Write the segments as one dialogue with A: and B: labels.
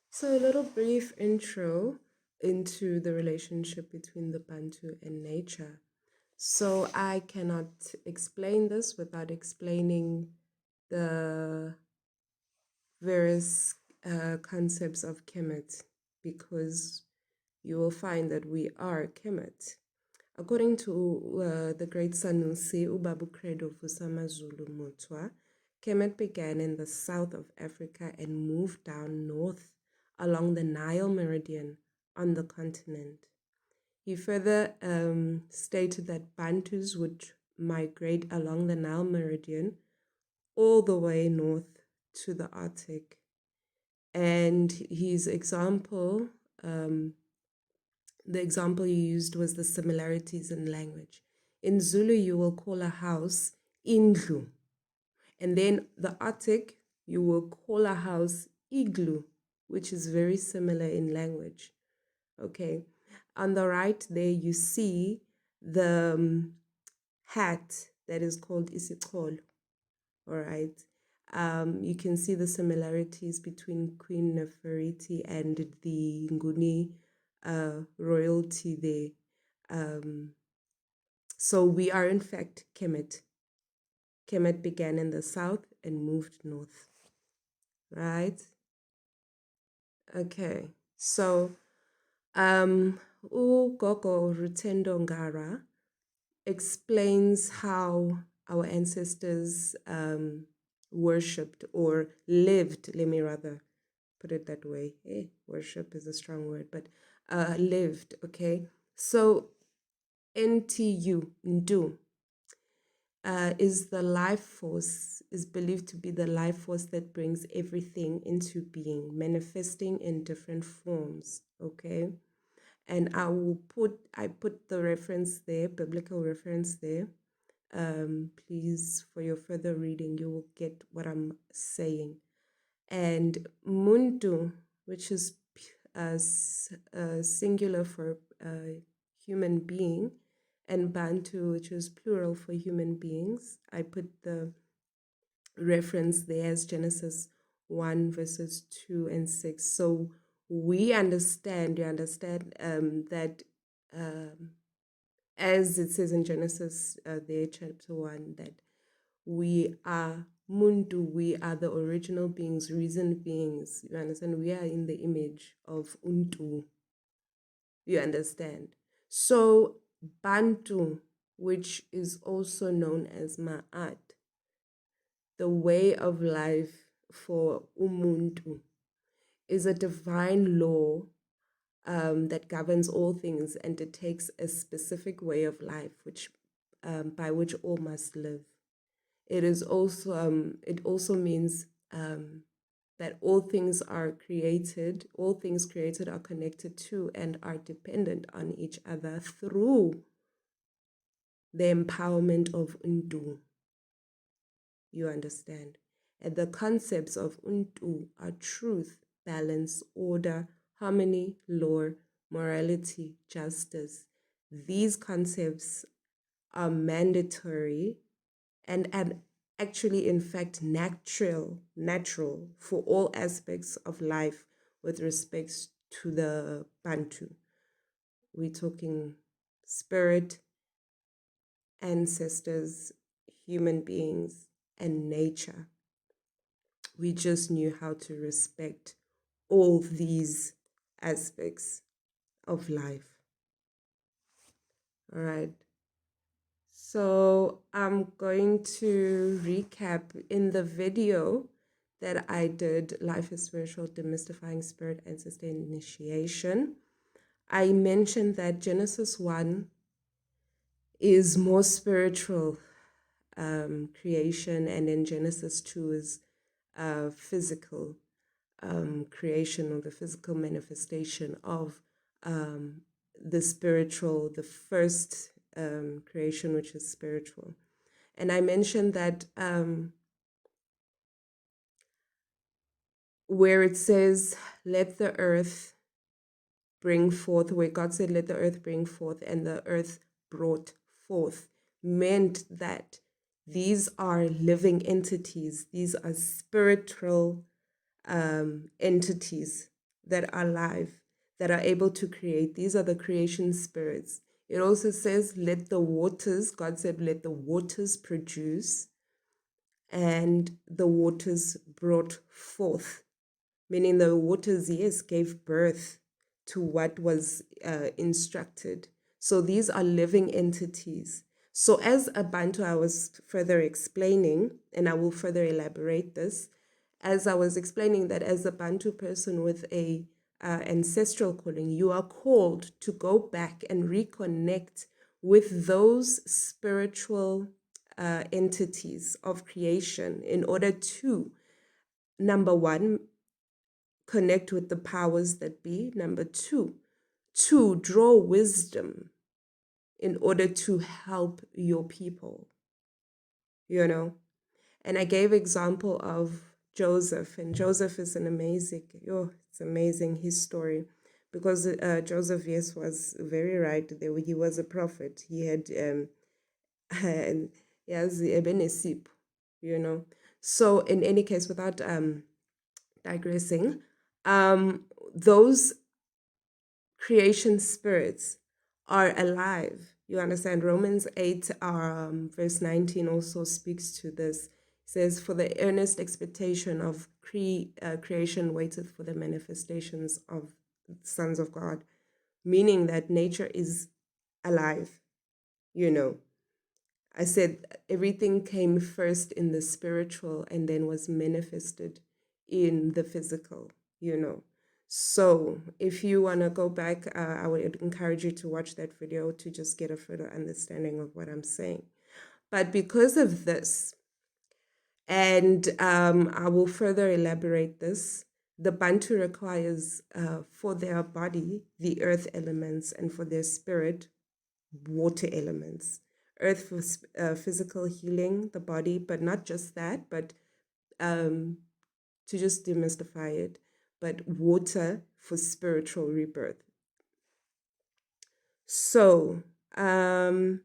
A: So, a little brief intro into the relationship between the Bantu and nature. So, I cannot explain this without explaining the various concepts of Kemet, because you will find that we are Kemet. According to the great Sanusi Ubabu Credo Vusamazulu Mutwa, Kemet began in the south of Africa and moved down north along the Nile Meridian on the continent. He further stated that Bantus would migrate along the Nile Meridian all the way north to the Arctic. And his example, the example he used was the similarities in language. In Zulu, you will call a house indlu. And then the Arctic, you will call a house igloo, which is very similar in language. Okay. On the right there, you see the hat that is called isicholo. All right. You can see the similarities between Queen Nefertiti and the Nguni royalty there. So we are in fact Kemet. Kemet began in the south and moved north. Right? Okay. So Ugogo Rutendo Ngara explains how our ancestors worshipped or lived, let me rather put it that way. Worship is a strong word, but lived, okay? So NTU, Ndu, is the life force, is believed to be the life force that brings everything into being, manifesting in different forms, okay? And I put the reference there, biblical reference there. Please, for your further reading, you will get what I'm saying. And Muntu, which is singular for human being, and Bantu, which is plural for human beings. I put the reference there as Genesis 1 verses 2 and 6. So we understand, that as it says in Genesis there, chapter 1, that we are Muntu, we are the original beings, reasoned beings. You understand? We are in the image of Untu. You understand? So Bantu, which is also known as Ma'at, the way of life for Umuntu, is a divine law that governs all things, and it takes a specific way of life which by which all must live. It is also it also means that all things created are connected to and are dependent on each other through the empowerment of Untu. You understand? And the concepts of Untu are truth, balance, order, harmony, law, morality, justice. These concepts are mandatory and actually, in fact, natural for all aspects of life with respect to the Bantu. We're talking spirit, ancestors, human beings, and nature. We just knew how to respect all these aspects of life. All right. So I'm going to recap in the video that I did, Life is Spiritual, Demystifying Spirit and Sustained Initiation. I mentioned that Genesis 1 is more spiritual creation, and then Genesis 2 is physical creation, or the physical manifestation of the spiritual, the first creation, which is spiritual. And I mentioned that where it says, let the earth bring forth, where God said, let the earth bring forth, and the earth brought forth, meant that these are living entities. These are spiritual entities that are alive, that are able to create. These are the creation spirits. It also says, let the waters, God said, let the waters produce, and the waters brought forth, meaning the waters, yes, gave birth to what was instructed. So these are living entities. So as a Bantu, I was further explaining, and I will further elaborate this, as I was explaining that as a Bantu person with a ancestral calling, you are called to go back and reconnect with those spiritual entities of creation in order to, number one, connect with the powers that be. Number two, to draw wisdom in order to help your people, you know. And I gave example of Joseph, and Joseph is an amazing, it's amazing his story, because Joseph, yes, was very right. He was a prophet. He had, and he has the Ebenesip, you know. So in any case, without digressing, those creation spirits are alive. You understand? Romans 8, verse 19 also speaks to this. It says, for the earnest expectation of creation waiteth for the manifestations of sons of God, meaning that nature is alive, you know. I said everything came first in the spiritual and then was manifested in the physical, you know. So if you want to go back, I would encourage you to watch that video to just get a further understanding of what I'm saying. But because of this, and I will further elaborate this, the Bantu requires for their body the earth elements, and for their spirit water elements. Earth for physical healing, the body, but not just that, but to just demystify it, but water for spiritual rebirth. So, the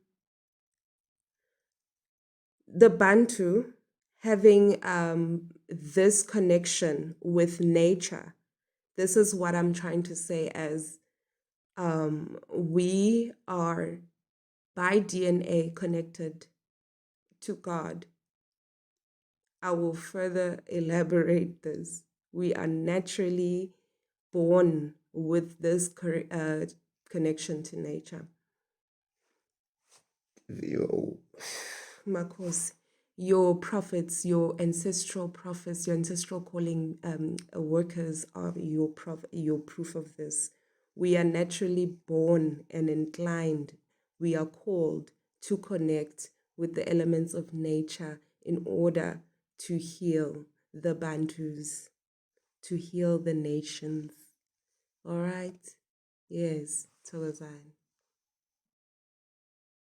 A: Bantu having this connection with nature, this is what I'm trying to say as we are by DNA connected to God. I will further elaborate this. We are naturally born with this connection to nature. Marcos, your prophets, your ancestral prophets, your ancestral calling workers are your proof of this. We are naturally born and inclined. We are called to connect with the elements of nature in order to heal the Bantus, to heal the nations. All right? Yes, Tolozan.